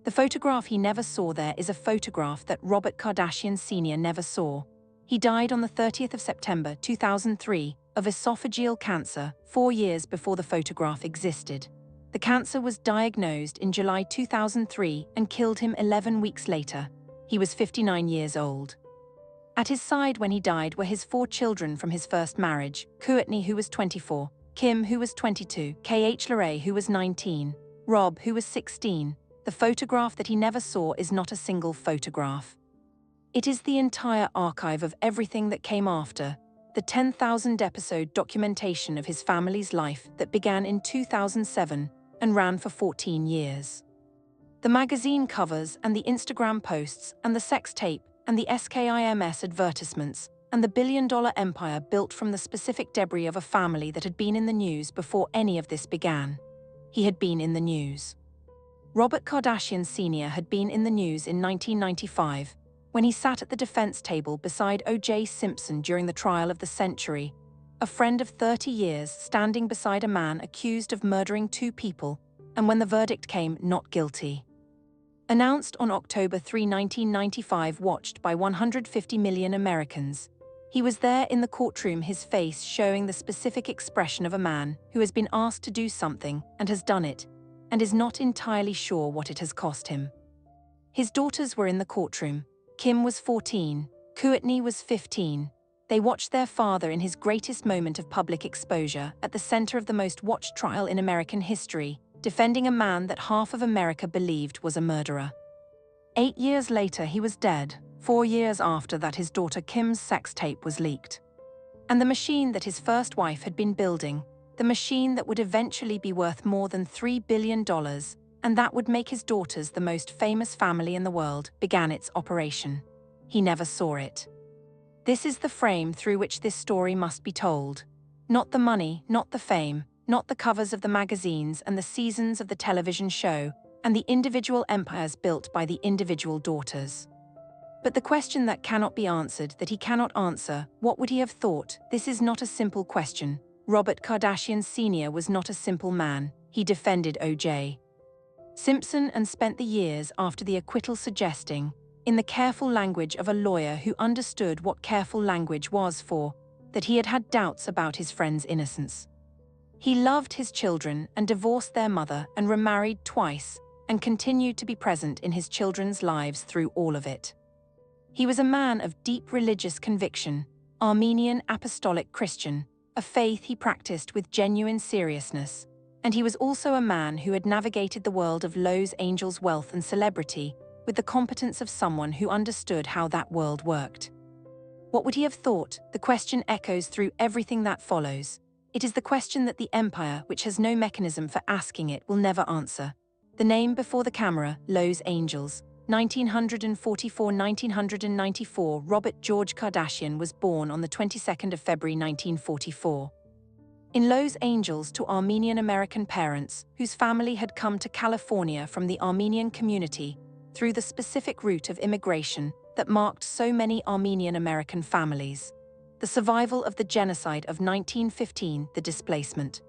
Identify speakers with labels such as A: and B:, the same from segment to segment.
A: The photograph he never saw there is a photograph that Robert Kardashian Sr. never saw. He died on the 30th of September 2003 of esophageal cancer, 4 years before the photograph existed. The cancer was diagnosed in July 2003 and killed him 11 weeks later. He was 59 years old. At his side when he died were his 4 children from his first marriage: Courtney, who was 24, Kim, who was 22, K.H. Larray, who was 19, Rob, who was 16. The photograph that he never saw is not a single photograph. It is the entire archive of everything that came after, the 10,000-episode documentation of his family's life that began in 2007 and ran for 14 years. The magazine covers and the Instagram posts and the sex tape and the SKIMS advertisements and the billion-dollar empire built from the specific debris of a family that had been in the news before any of this began. He had been in the news. Robert Kardashian Sr. had been in the news in 1995 when he sat at the defense table beside O.J. Simpson during the trial of the century, a friend of 30 years standing beside a man accused of murdering 2 people, and when the verdict came, not guilty. Announced on October 3, 1995, watched by 150 million Americans. He was there in the courtroom, his face showing the specific expression of a man who has been asked to do something and has done it, and is not entirely sure what it has cost him. His daughters were in the courtroom. Kim was 14, Courtney was 15. They watched their father in his greatest moment of public exposure at the center of the most watched trial in American history, defending a man that half of America believed was a murderer. 8 years later, he was dead. 4 years after that, his daughter Kim's sex tape was leaked. And the machine that his first wife had been building, the machine that would eventually be worth more than $3 billion, and that would make his daughters the most famous family in the world, began its operation. He never saw it. This is the frame through which this story must be told. Not the money, not the fame, not the covers of the magazines and the seasons of the television show, and the individual empires built by the individual daughters. But the question that cannot be answered, that he cannot answer, what would he have thought? This is not a simple question. Robert Kardashian Sr. was not a simple man. He defended O.J. Simpson and spent the years after the acquittal suggesting, in the careful language of a lawyer who understood what careful language was for, that he had had doubts about his friend's innocence. He loved his children and divorced their mother and remarried twice and continued to be present in his children's lives through all of it. He was a man of deep religious conviction, Armenian Apostolic Christian, a faith he practiced with genuine seriousness, and he was also a man who had navigated the world of Los Angeles wealth and celebrity with the competence of someone who understood how that world worked. What would he have thought? The question echoes through everything that follows. It is the question that the empire, which has no mechanism for asking it, will never answer. The name before the camera, Los Angeles, 1944–1994. Robert George Kardashian was born on the 22nd of February 1944. In Los Angeles to Armenian-American parents whose family had come to California from the Armenian community through the specific route of immigration that marked so many Armenian-American families. The survival of the genocide of 1915, the displacement.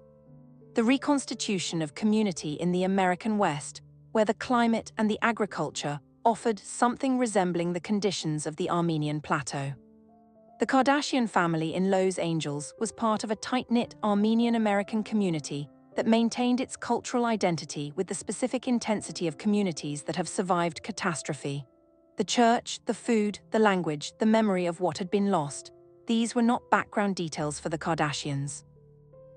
A: The reconstitution of community in the American West, where the climate and the agriculture offered something resembling the conditions of the Armenian plateau. The Kardashian family in Los Angeles was part of a tight-knit Armenian-American community that maintained its cultural identity with the specific intensity of communities that have survived catastrophe. The church, the food, the language, the memory of what had been lost. These were not background details for the Kardashians.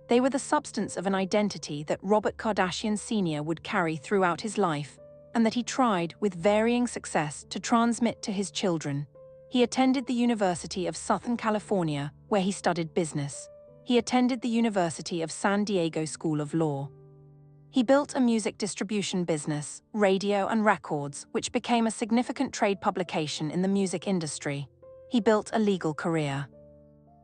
A: They were the substance of an identity that Robert Kardashian Sr. would carry throughout his life, and that he tried, with varying success, to transmit to his children. He attended the University of Southern California, where he studied business. He attended the University of San Diego School of Law. He built a music distribution business, radio and records, which became a significant trade publication in the music industry. He built a legal career.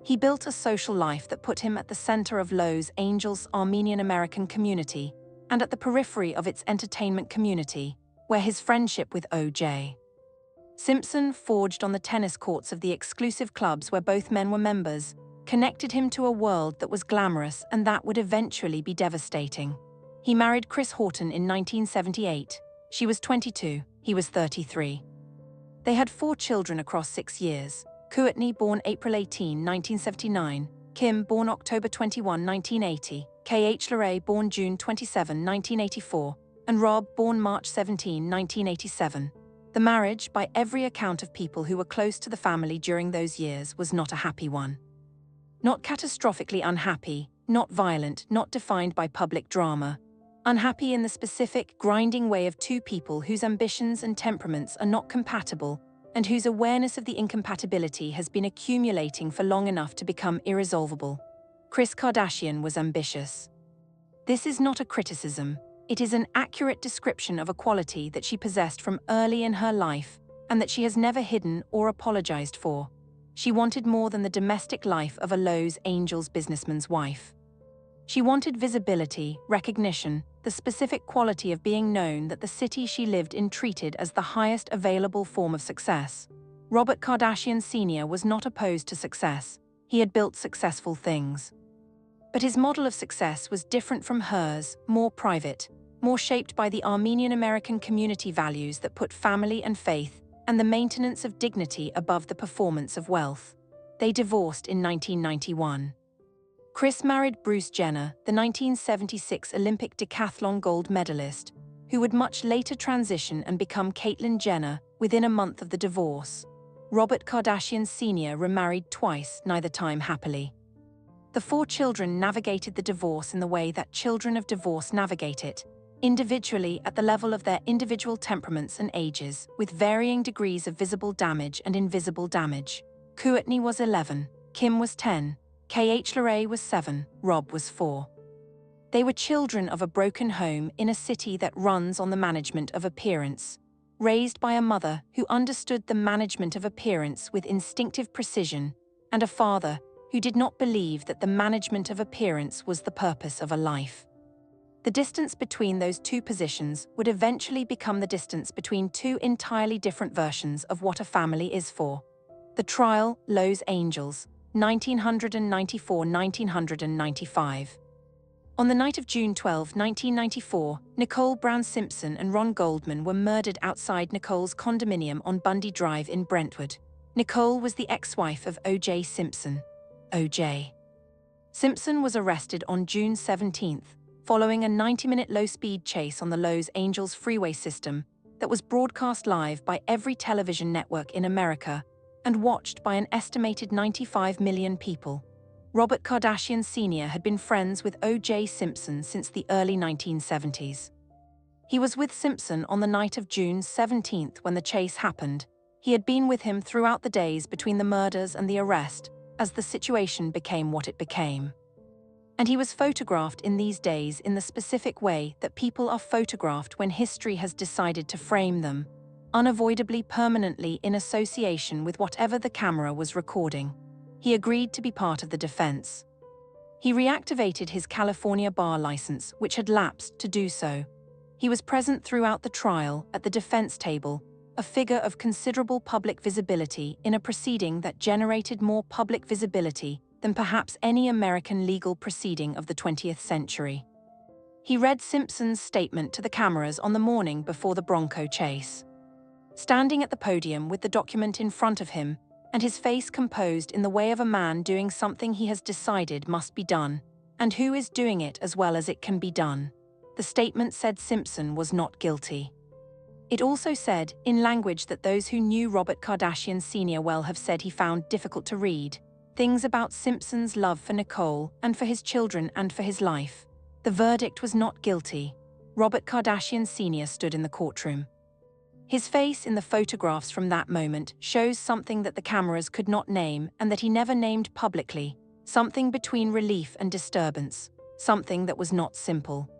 A: He built a social life that put him at the center of Los Angeles' Armenian-American community and at the periphery of its entertainment community, where his friendship with O.J. Simpson, forged on the tennis courts of the exclusive clubs where both men were members, connected him to a world that was glamorous and that would eventually be devastating. He married Chris Horton in 1978. She was 22, he was 33. They had 4 children across 6 years. Courtney, born April 18, 1979, Kim, born October 21, 1980, K.H. Larray, born June 27, 1984, and Rob, born March 17, 1987. The marriage, by every account of people who were close to the family during those years, was not a happy one. Not catastrophically unhappy, not violent, not defined by public drama. Unhappy in the specific, grinding way of 2 people whose ambitions and temperaments are not compatible, and whose awareness of the incompatibility has been accumulating for long enough to become irresolvable. Kris Kardashian was ambitious. This is not a criticism, it is an accurate description of a quality that she possessed from early in her life, and that she has never hidden or apologized for. She wanted more than the domestic life of a Los Angeles businessman's wife. She wanted visibility, recognition, the specific quality of being known that the city she lived in treated as the highest available form of success. Robert Kardashian Sr. was not opposed to success. He had built successful things. But his model of success was different from hers, more private, more shaped by the Armenian-American community values that put family and faith and the maintenance of dignity above the performance of wealth. They divorced in 1991. Kris married Bruce Jenner, the 1976 Olympic decathlon gold medalist, who would much later transition and become Caitlyn Jenner within a month of the divorce. Robert Kardashian Sr. remarried twice, neither time happily. The 4 children navigated the divorce in the way that children of divorce navigate it, individually at the level of their individual temperaments and ages, with varying degrees of visible damage and invisible damage. Courtney was 11, Kim was 10, K.H. Larray was 7, Rob was 4. They were children of a broken home in a city that runs on the management of appearance, raised by a mother who understood the management of appearance with instinctive precision, and a father who did not believe that the management of appearance was the purpose of a life. The distance between those 2 positions would eventually become the distance between 2 entirely different versions of what a family is for. The trial, Los Angeles, 1994–1995. On the night of June 12, 1994, Nicole Brown Simpson and Ron Goldman were murdered outside Nicole's condominium on Bundy Drive in Brentwood. Nicole was the ex-wife of O.J. Simpson. O.J. Simpson was arrested on June 17, following a 90-minute low-speed chase on the Los Angeles freeway system that was broadcast live by every television network in America and watched by an estimated 95 million people. Robert Kardashian Sr. had been friends with O.J. Simpson since the early 1970s. He was with Simpson on the night of June 17 when the chase happened. He had been with him throughout the days between the murders and the arrest, as the situation became what it became. And he was photographed in these days in the specific way that people are photographed when history has decided to frame them, unavoidably permanently in association with whatever the camera was recording. He agreed to be part of the defense. He reactivated his California bar license, which had lapsed, to do so. He was present throughout the trial, at the defense table, a figure of considerable public visibility in a proceeding that generated more public visibility than perhaps any American legal proceeding of the 20th century. He read Simpson's statement to the cameras on the morning before the Bronco chase. Standing at the podium with the document in front of him, and his face composed in the way of a man doing something he has decided must be done, and who is doing it as well as it can be done, the statement said Simpson was not guilty. It also said, in language that those who knew Robert Kardashian Sr. well have said he found difficult to read, things about Simpson's love for Nicole and for his children and for his life. The verdict was not guilty. Robert Kardashian Sr. stood in the courtroom. His face in the photographs from that moment shows something that the cameras could not name and that he never named publicly, something between relief and disturbance, something that was not simple.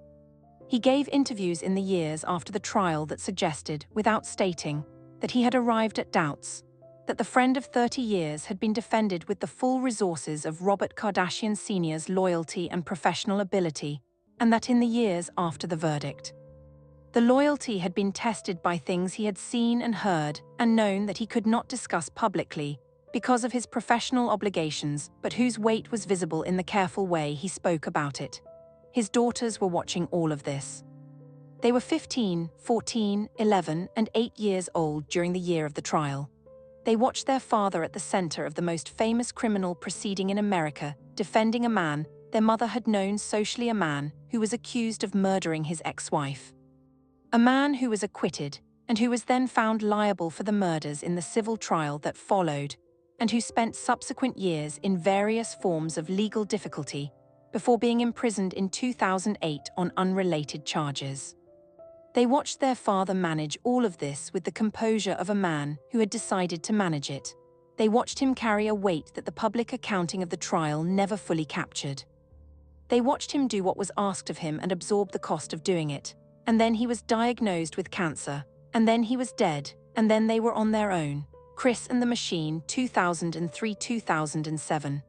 A: He gave interviews in the years after the trial that suggested, without stating, that he had arrived at doubts, that the friend of 30 years had been defended with the full resources of Robert Kardashian Sr.'s loyalty and professional ability, and that in the years after the verdict, the loyalty had been tested by things he had seen and heard and known that he could not discuss publicly because of his professional obligations, but whose weight was visible in the careful way he spoke about it. His daughters were watching all of this. They were 15, 14, 11, and 8 years old during the year of the trial. They watched their father at the center of the most famous criminal proceeding in America, defending a man their mother had known, socially a man who was accused of murdering his ex-wife. A man who was acquitted and who was then found liable for the murders in the civil trial that followed, and who spent subsequent years in various forms of legal difficulty before being imprisoned in 2008 on unrelated charges. They watched their father manage all of this with the composure of a man who had decided to manage it. They watched him carry a weight that the public accounting of the trial never fully captured. They watched him do what was asked of him and absorb the cost of doing it. And then he was diagnosed with cancer. And then he was dead. And then they were on their own. Kris and the Machine, 2003-2007.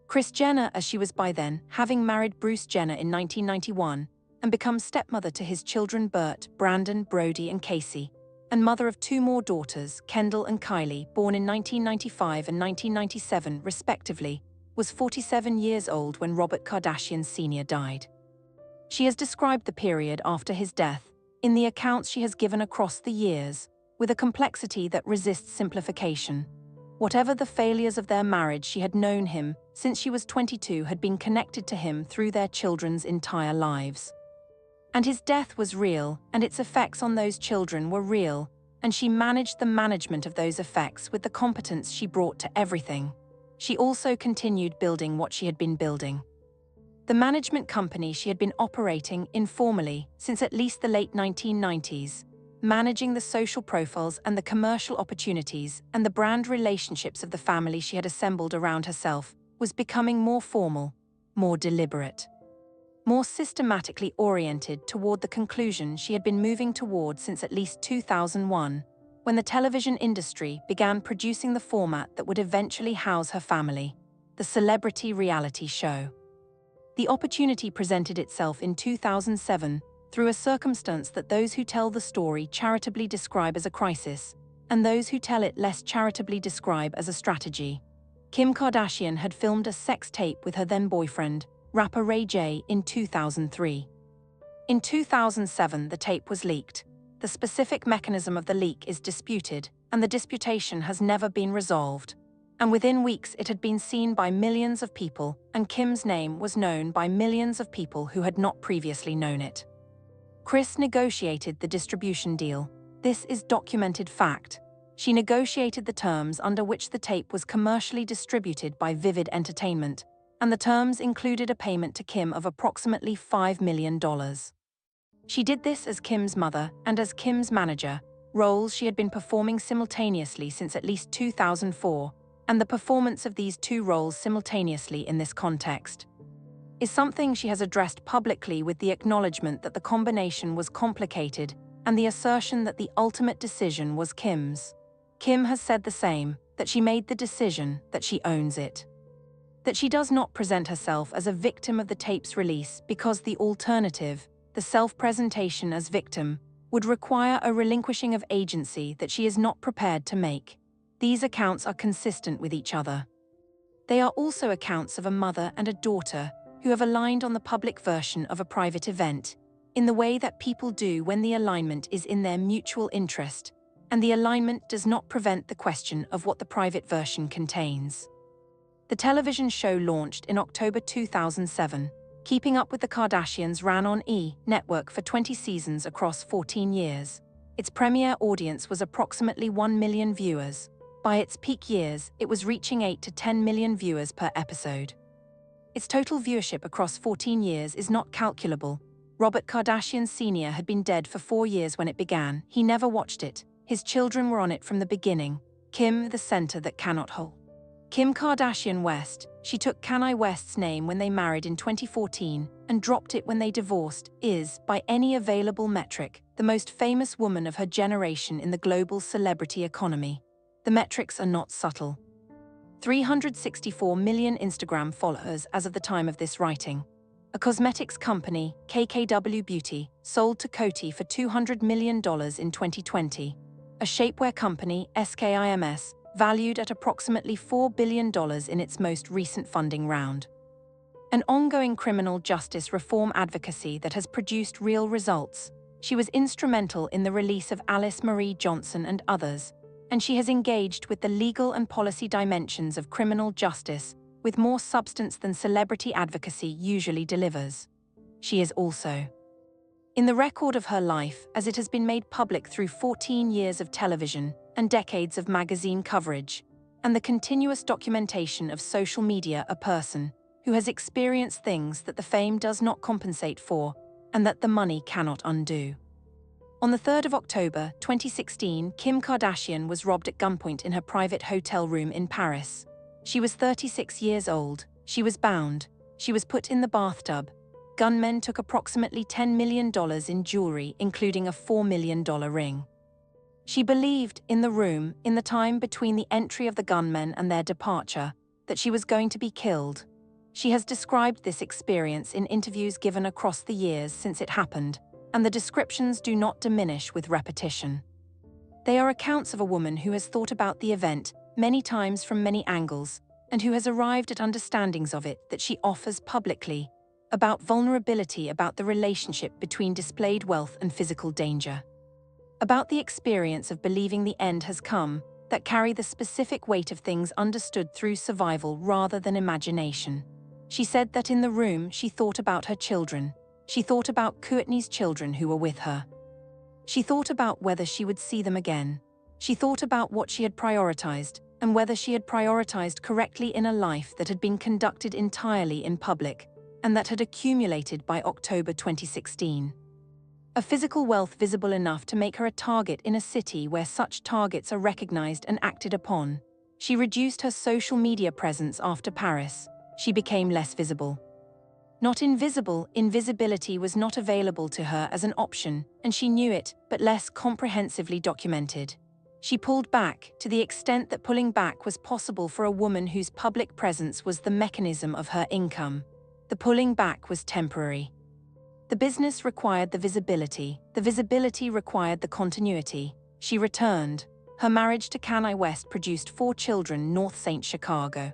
A: Kris Jenner, as she was by then, having married Bruce Jenner in 1991 and become stepmother to his children Bert, Brandon, Brody and Casey, and mother of 2 more daughters, Kendall and Kylie, born in 1995 and 1997 respectively, was 47 years old when Robert Kardashian Sr. died. She has described the period after his death, in the accounts she has given across the years, with a complexity that resists simplification. Whatever the failures of their marriage, she had known him since she was 22, had been connected to him through their children's entire lives. And his death was real, and its effects on those children were real, and she managed the management of those effects with the competence she brought to everything. She also continued building what she had been building. The management company she had been operating informally since at least the late 1990s, managing the social profiles and the commercial opportunities and the brand relationships of the family she had assembled around herself, was becoming more formal, more deliberate, more systematically oriented toward the conclusion she had been moving toward since at least 2001, when the television industry began producing the format that would eventually house her family, the celebrity reality show. The opportunity presented itself in 2007 through a circumstance that those who tell the story charitably describe as a crisis, and those who tell it less charitably describe as a strategy. Kim Kardashian had filmed a sex tape with her then-boyfriend, rapper Ray J, in 2003. In 2007, the tape was leaked. The specific mechanism of the leak is disputed, and the disputation has never been resolved. And within weeks it had been seen by millions of people, and Kim's name was known by millions of people who had not previously known it. Kris negotiated the distribution deal. This is documented fact. She negotiated the terms under which the tape was commercially distributed by Vivid Entertainment, and the terms included a payment to Kim of approximately $5 million. She did this as Kim's mother and as Kim's manager, roles she had been performing simultaneously since at least 2004, and the performance of these 2 roles simultaneously in this context is something she has addressed publicly, with the acknowledgement that the combination was complicated and the assertion that the ultimate decision was Kim's. Kim has said the same, that she made the decision, that she owns it. That she does not present herself as a victim of the tape's release because the alternative, the self-presentation as victim, would require a relinquishing of agency that she is not prepared to make. These accounts are consistent with each other. They are also accounts of a mother and a daughter who have aligned on the public version of a private event, in the way that people do when the alignment is in their mutual interest, and the alignment does not prevent the question of what the private version contains. The television show launched in October 2007. Keeping Up with the Kardashians ran on E! Network for 20 seasons across 14 years. Its premiere audience was approximately 1 million viewers. By its peak years, it was reaching 8 to 10 million viewers per episode. Its total viewership across 14 years is not calculable. Robert Kardashian Sr. had been dead for 4 years when it began. He never watched it. His children were on it from the beginning. Kim, the center that cannot hold. Kim Kardashian West, she took Kanye West's name when they married in 2014 and dropped it when they divorced, is, by any available metric, the most famous woman of her generation in the global celebrity economy. The metrics are not subtle. 364 million Instagram followers as of the time of this writing. A cosmetics company, KKW Beauty, sold to Coty for $200 million in 2020. A shapewear company, SKIMS, valued at approximately $4 billion in its most recent funding round. An ongoing criminal justice reform advocacy that has produced real results. She was instrumental in the release of Alice Marie Johnson and others, and she has engaged with the legal and policy dimensions of criminal justice with more substance than celebrity advocacy usually delivers. She is also in the record of her life, as it has been made public through 14 years of television and decades of magazine coverage, and the continuous documentation of social media, a person who has experienced things that the fame does not compensate for and that the money cannot undo. On the 3rd of October 2016, Kim Kardashian was robbed at gunpoint in her private hotel room in Paris. She was 36 years old, she was bound, she was put in the bathtub. Gunmen took approximately $10 million in jewelry, including a $4 million ring. She believed, in the room, in the time between the entry of the gunmen and their departure, that she was going to be killed. She has described this experience in interviews given across the years since it happened, and the descriptions do not diminish with repetition. They are accounts of a woman who has thought about the event many times from many angles, and who has arrived at understandings of it that she offers publicly, about vulnerability, about the relationship between displayed wealth and physical danger, about the experience of believing the end has come, that carry the specific weight of things understood through survival rather than imagination. She said that in the room she thought about her children. She thought about Courtney's children who were with her. She thought about whether she would see them again. She thought about what she had prioritized, and whether she had prioritized correctly in a life that had been conducted entirely in public, and that had accumulated by October 2016. A physical wealth visible enough to make her a target in a city where such targets are recognized and acted upon. She reduced her social media presence after Paris. She became less visible. Not invisible, invisibility was not available to her as an option, and she knew it, but less comprehensively documented. She pulled back, to the extent that pulling back was possible for a woman whose public presence was the mechanism of her income. The pulling back was temporary. The business required the visibility required the continuity. She returned. Her marriage to Kanye West produced 4 children, North St. Chicago.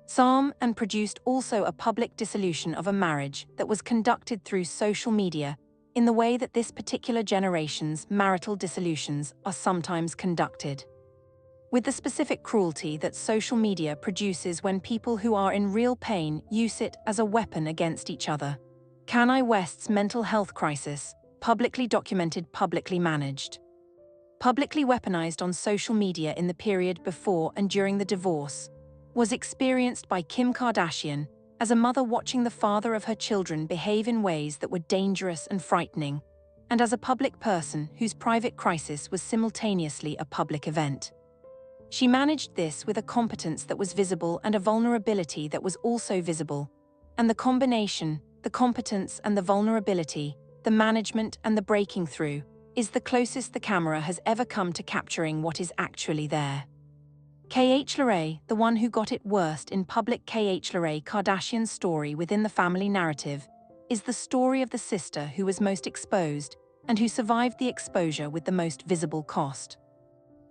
A: Psalm and produced also a public dissolution of a marriage that was conducted through social media, in the way that this particular generation's marital dissolutions are sometimes conducted. With the specific cruelty that social media produces when people who are in real pain use it as a weapon against each other. Kanye West's mental health crisis, publicly documented, publicly managed, publicly weaponized on social media in the period before and during the divorce, was experienced by Kim Kardashian as a mother watching the father of her children behave in ways that were dangerous and frightening, and as a public person whose private crisis was simultaneously a public event. She managed this with a competence that was visible and a vulnerability that was also visible, and the combination, the competence and the vulnerability, the management and the breaking through, is the closest the camera has ever come to capturing what is actually there. K.H. Larray, the one who got it worst in public. K.H. Larray Kardashian's story within the family narrative is the story of the sister who was most exposed and who survived the exposure with the most visible cost.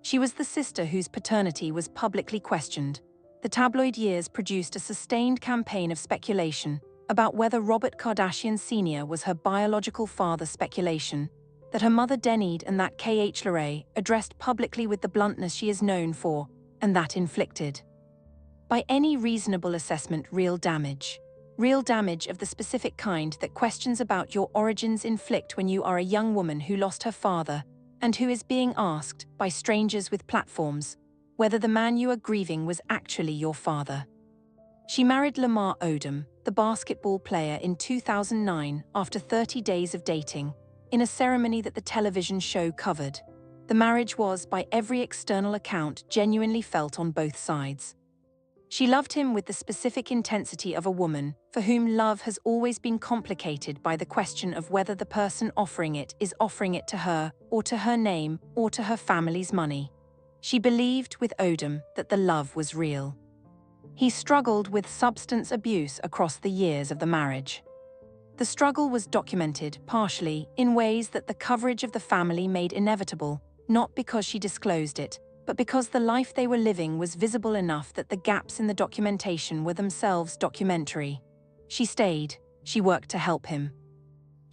A: She was the sister whose paternity was publicly questioned. The tabloid years produced a sustained campaign of speculation about whether Robert Kardashian Sr. was her biological father, speculation that her mother denied and that K.H. Larray addressed publicly with the bluntness she is known for, and that inflicted, by any reasonable assessment, real damage of the specific kind that questions about your origins inflict when you are a young woman who lost her father and who is being asked, by strangers with platforms, whether the man you are grieving was actually your father. She married Lamar Odom, the basketball player, in 2009 after 30 days of dating, in a ceremony that the television show covered. The marriage was, by every external account, genuinely felt on both sides. She loved him with the specific intensity of a woman for whom love has always been complicated by the question of whether the person offering it is offering it to her, or to her name, or to her family's money. She believed with Odom that the love was real. He struggled with substance abuse across the years of the marriage. The struggle was documented, partially, in ways that the coverage of the family made inevitable, not because she disclosed it, but because the life they were living was visible enough that the gaps in the documentation were themselves documentary. She stayed. She worked to help him.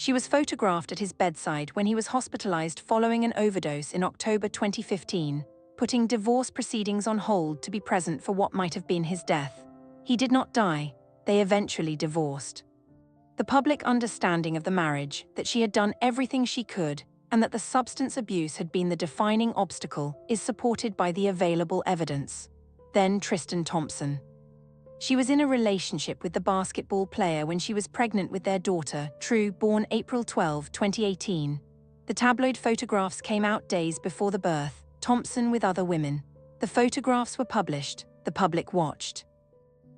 A: She was photographed at his bedside when he was hospitalized following an overdose in October 2015, putting divorce proceedings on hold to be present for what might have been his death. He did not die. They eventually divorced. The public understanding of the marriage, that she had done everything she could, and that the substance abuse had been the defining obstacle, is supported by the available evidence. Then Tristan Thompson. She was in a relationship with the basketball player when she was pregnant with their daughter, True, born April 12, 2018. The tabloid photographs came out days before the birth, Thompson with other women. The photographs were published, the public watched.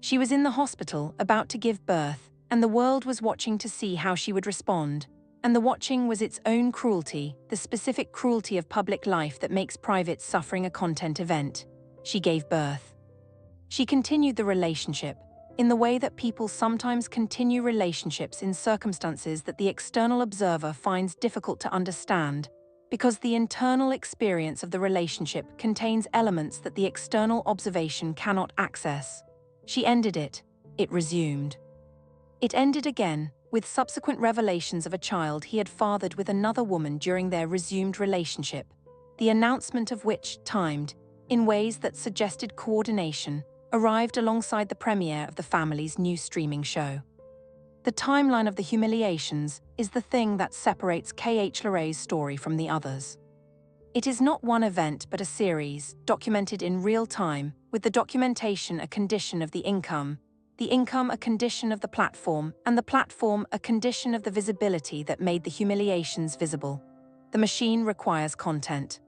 A: She was in the hospital, about to give birth, and the world was watching to see how she would respond. And the watching was its own cruelty, the specific cruelty of public life that makes private suffering a content event. She gave birth. She continued the relationship, in the way that people sometimes continue relationships in circumstances that the external observer finds difficult to understand, because the internal experience of the relationship contains elements that the external observation cannot access. She ended it. It resumed. It ended again, with subsequent revelations of a child he had fathered with another woman during their resumed relationship, the announcement of which, timed, in ways that suggested coordination, arrived alongside the premiere of the family's new streaming show. The timeline of the humiliations is the thing that separates KH-Loray's story from the others. It is not one event but a series, documented in real time, with the documentation a condition of the income a condition of the platform, and the platform a condition of the visibility that made the humiliations visible. The machine requires content.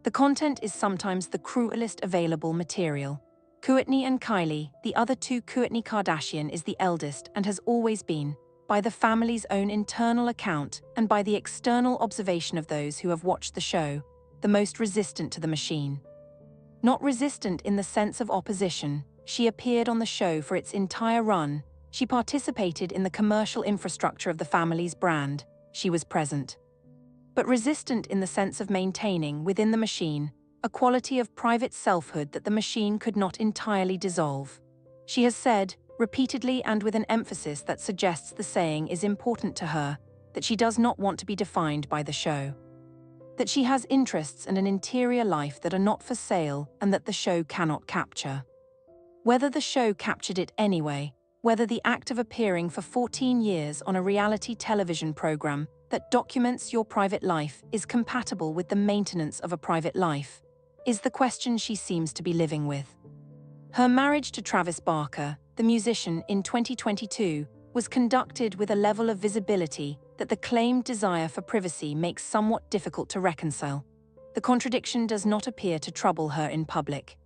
A: The content is sometimes the cruelest available material. Kourtney and Kylie, the other two. Kourtney Kardashian is the eldest and has always been, by the family's own internal account and by the external observation of those who have watched the show, the most resistant to the machine. Not resistant in the sense of opposition, she appeared on the show for its entire run, she participated in the commercial infrastructure of the family's brand, she was present. But resistant in the sense of maintaining, within the machine, a quality of private selfhood that the machine could not entirely dissolve. She has said, repeatedly and with an emphasis that suggests the saying is important to her, that she does not want to be defined by the show. That she has interests and an interior life that are not for sale and that the show cannot capture. Whether the show captured it anyway, whether the act of appearing for 14 years on a reality television program that documents your private life is compatible with the maintenance of a private life, is the question she seems to be living with. Her marriage to Travis Barker, the musician, in 2022, was conducted with a level of visibility that the claimed desire for privacy makes somewhat difficult to reconcile. The contradiction does not appear to trouble her in public.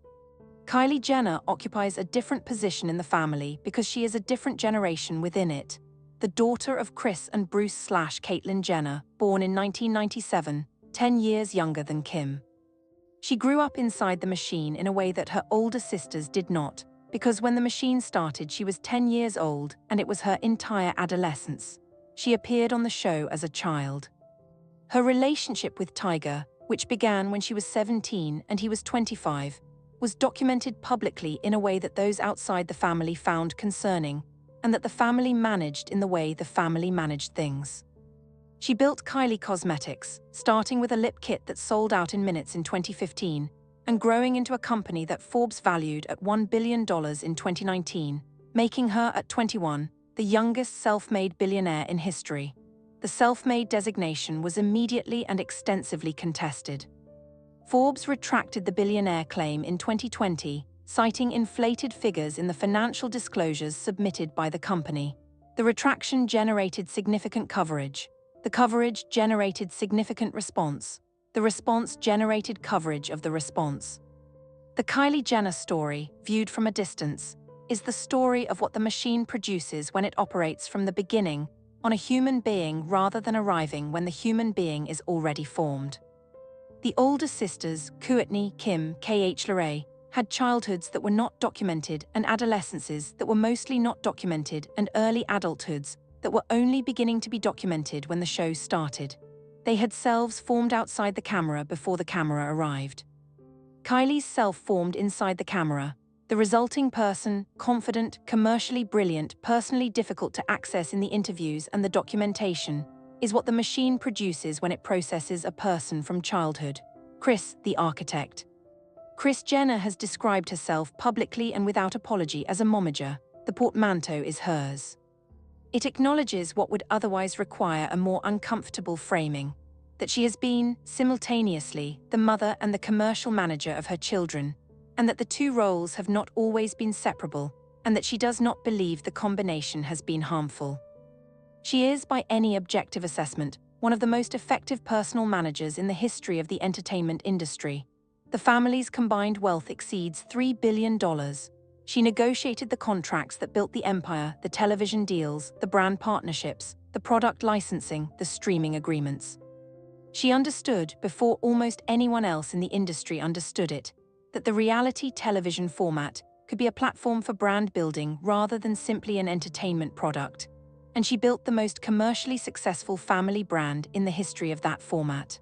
A: Kylie Jenner occupies a different position in the family because she is a different generation within it, the daughter of Kris and Bruce/Caitlyn Jenner, born in 1997, 10 years younger than Kim. She grew up inside the machine in a way that her older sisters did not, because when the machine started she was 10 years old and it was her entire adolescence. She appeared on the show as a child. Her relationship with Tyga, which began when she was 17 and he was 25, was documented publicly in a way that those outside the family found concerning, and that the family managed in the way the family managed things. She built Kylie Cosmetics, starting with a lip kit that sold out in minutes in 2015, and growing into a company that Forbes valued at $1 billion in 2019, making her, at 21, the youngest self-made billionaire in history. The self-made designation was immediately and extensively contested. Forbes retracted the billionaire claim in 2020, citing inflated figures in the financial disclosures submitted by the company. The retraction generated significant coverage. The coverage generated significant response. The response generated coverage of the response. The Kylie Jenner story, viewed from a distance, is the story of what the machine produces when it operates from the beginning on a human being rather than arriving when the human being is already formed. The older sisters, Kourtney, Kim, KH-Loray, had childhoods that were not documented and adolescences that were mostly not documented and early adulthoods that were only beginning to be documented when the show started. They had selves formed outside the camera before the camera arrived. Kylie's self formed inside the camera. The resulting person, confident, commercially brilliant, personally difficult to access in the interviews and the documentation, is what the machine produces when it processes a person from childhood. Kris, the architect. Kris Jenner has described herself publicly and without apology as a momager. The portmanteau is hers. It acknowledges what would otherwise require a more uncomfortable framing, that she has been, simultaneously, the mother and the commercial manager of her children, and that the two roles have not always been separable, and that she does not believe the combination has been harmful. She is, by any objective assessment, one of the most effective personal managers in the history of the entertainment industry. The family's combined wealth exceeds $3 billion. She negotiated the contracts that built the empire, the television deals, the brand partnerships, the product licensing, the streaming agreements. She understood, before almost anyone else in the industry understood it, that the reality television format could be a platform for brand building rather than simply an entertainment product, and she built the most commercially successful family brand in the history of that format.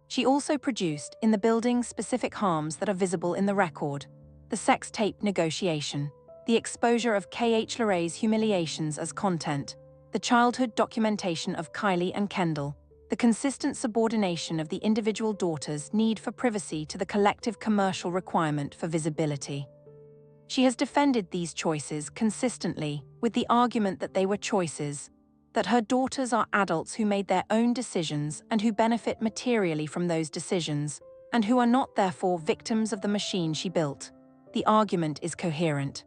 A: She also produced, in the building, specific harms that are visible in the record: the sex tape negotiation, the exposure of K.H. Laray's humiliations as content, the childhood documentation of Kylie and Kendall, the consistent subordination of the individual daughter's need for privacy to the collective commercial requirement for visibility. She has defended these choices consistently, with the argument that they were choices, that her daughters are adults who made their own decisions and who benefit materially from those decisions, and who are not therefore victims of the machine she built. The argument is coherent.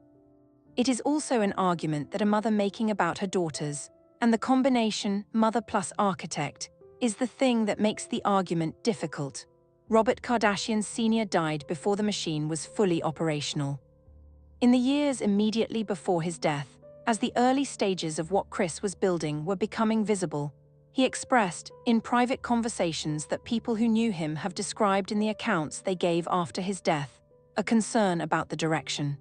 A: It is also an argument that a mother making about her daughters, and the combination mother plus architect, is the thing that makes the argument difficult. Robert Kardashian Sr. died before the machine was fully operational. In the years immediately before his death, as the early stages of what Kris was building were becoming visible, he expressed, in private conversations that people who knew him have described in the accounts they gave after his death, a concern about the direction.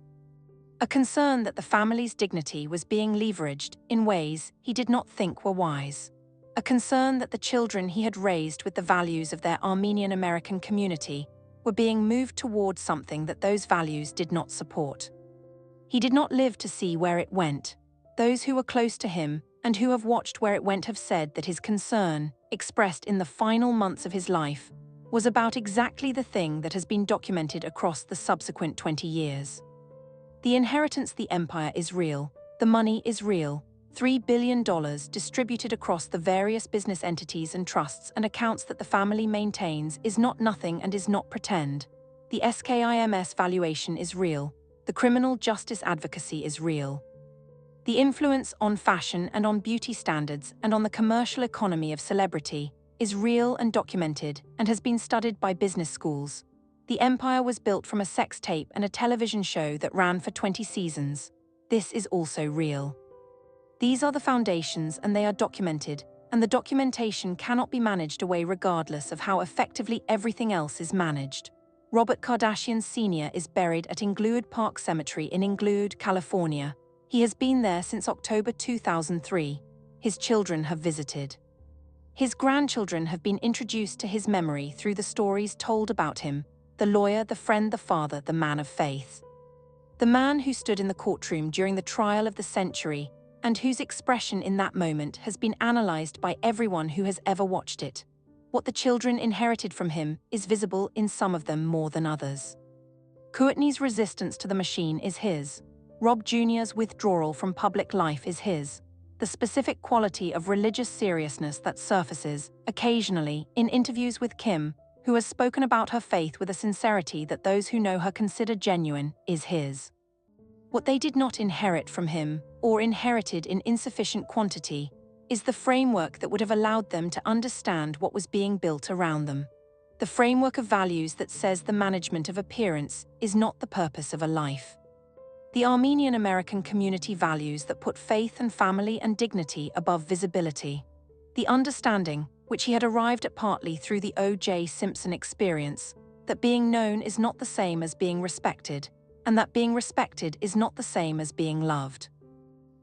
A: A concern that the family's dignity was being leveraged in ways he did not think were wise. A concern that the children he had raised with the values of their Armenian-American community were being moved towards something that those values did not support. He did not live to see where it went. Those who were close to him and who have watched where it went have said that his concern, expressed in the final months of his life, was about exactly the thing that has been documented across the subsequent 20 years. The inheritance, the empire is real, the money is real. $3 billion distributed across the various business entities and trusts and accounts that the family maintains is not nothing and is not pretend. The SKIMS valuation is real. The criminal justice advocacy is real. The influence on fashion and on beauty standards and on the commercial economy of celebrity is real and documented and has been studied by business schools. The empire was built from a sex tape and a television show that ran for 20 seasons. This is also real. These are the foundations and they are documented, and the documentation cannot be managed away regardless of how effectively everything else is managed. Robert Kardashian Sr. is buried at Inglewood Park Cemetery in Inglewood, California. He has been there since October 2003. His children have visited. His grandchildren have been introduced to his memory through the stories told about him: the lawyer, the friend, the father, the man of faith. The man who stood in the courtroom during the trial of the century, and whose expression in that moment has been analyzed by everyone who has ever watched it. What the children inherited from him is visible in some of them more than others. Courtney's resistance to the machine is his. Rob Jr.'s withdrawal from public life is his. The specific quality of religious seriousness that surfaces, occasionally, in interviews with Kim, who has spoken about her faith with a sincerity that those who know her consider genuine, is his. What they did not inherit from him, or inherited in insufficient quantity, is the framework that would have allowed them to understand what was being built around them. The framework of values that says the management of appearance is not the purpose of a life. The Armenian-American community values that put faith and family and dignity above visibility. The understanding, which he had arrived at partly through the O.J. Simpson experience, that being known is not the same as being respected, and that being respected is not the same as being loved.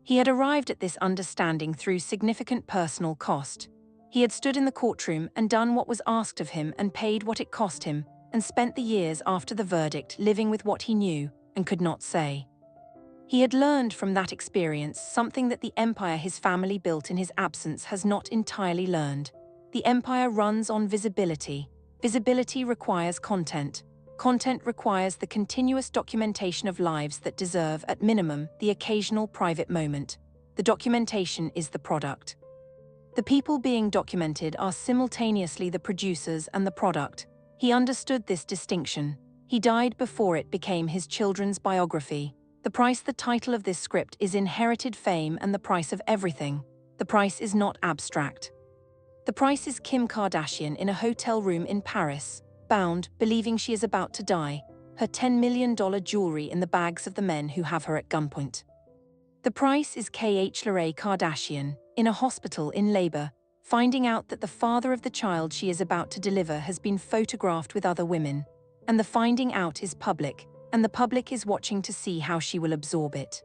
A: He had arrived at this understanding through significant personal cost. He had stood in the courtroom and done what was asked of him and paid what it cost him, and spent the years after the verdict living with what he knew and could not say. He had learned from that experience something that the empire his family built in his absence has not entirely learned. The empire runs on visibility. Visibility requires content. Content requires the continuous documentation of lives that deserve, at minimum, the occasional private moment. The documentation is the product. The people being documented are simultaneously the producers and the product. He understood this distinction. He died before it became his children's biography. The price, the title of this script, is inherited fame and the price of everything. The price is not abstract. The price is Kim Kardashian in a hotel room in Paris, bound, believing she is about to die, her $10 million jewelry in the bags of the men who have her at gunpoint. The price is Kardashian Kardashian, in a hospital in labor, finding out that the father of the child she is about to deliver has been photographed with other women, and the finding out is public, and the public is watching to see how she will absorb it.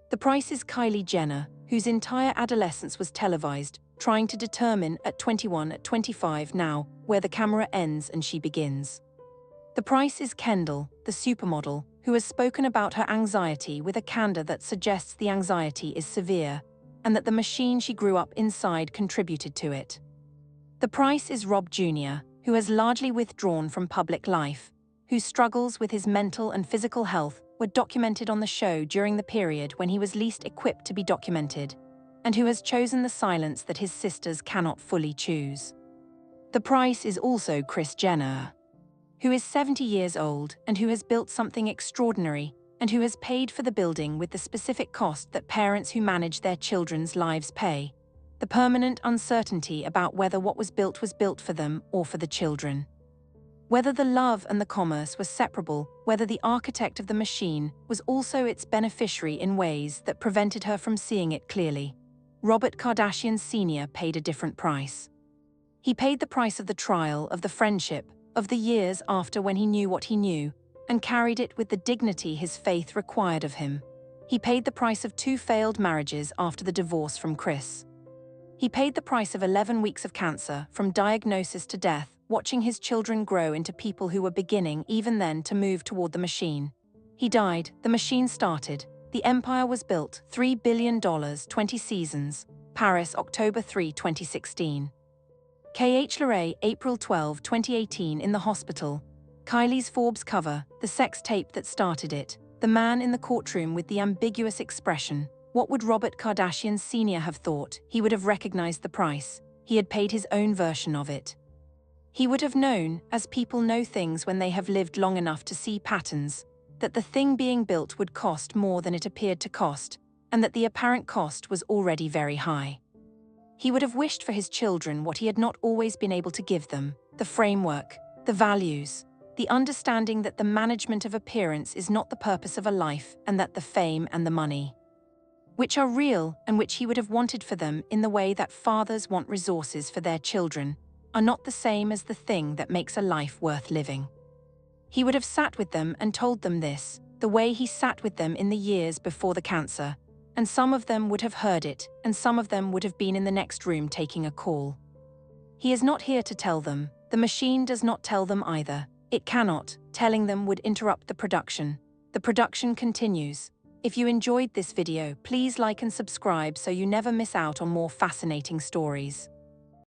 A: The price is Kylie Jenner, whose entire adolescence was televised, trying to determine at 21, at 25 now, where the camera ends and she begins. The price is Kendall, the supermodel, who has spoken about her anxiety with a candor that suggests the anxiety is severe, and that the machine she grew up inside contributed to it. The price is Rob Jr., who has largely withdrawn from public life, whose struggles with his mental and physical health were documented on the show during the period when he was least equipped to be documented, and who has chosen the silence that his sisters cannot fully choose. The price is also Kris Jenner, who is 70 years old and who has built something extraordinary, and who has paid for the building with the specific cost that parents who manage their children's lives pay: the permanent uncertainty about whether what was built for them or for the children. Whether the love and the commerce were separable, whether the architect of the machine was also its beneficiary in ways that prevented her from seeing it clearly. Robert Kardashian Sr. paid a different price. He paid the price of the trial, of the friendship, of the years after when he knew what he knew, and carried it with the dignity his faith required of him. He paid the price of 2 failed marriages after the divorce from Kris. He paid the price of 11 weeks of cancer, from diagnosis to death, watching his children grow into people who were beginning, even then, to move toward the machine. He died, the machine started, the empire was built, $3 billion, 20 seasons. Paris, October 3, 2016. Kardashian, April 12, 2018, in the hospital. Kylie's Forbes cover, the sex tape that started it, the man in the courtroom with the ambiguous expression. What would Robert Kardashian Sr. have thought? He would have recognized the price. He had paid his own version of it. He would have known, as people know things when they have lived long enough to see patterns, that the thing being built would cost more than it appeared to cost, and that the apparent cost was already very high. He would have wished for his children what he had not always been able to give them: the framework, the values, the understanding that the management of appearance is not the purpose of a life, and that the fame and the money, which are real and which he would have wanted for them in the way that fathers want resources for their children, are not the same as the thing that makes a life worth living. He would have sat with them and told them this, the way he sat with them in the years before the cancer, and some of them would have heard it, and some of them would have been in the next room taking a call. He is not here to tell them. The machine does not tell them either. It cannot. Telling them would interrupt the production. The production continues. If you enjoyed this video, please like and subscribe so you never miss out on more fascinating stories.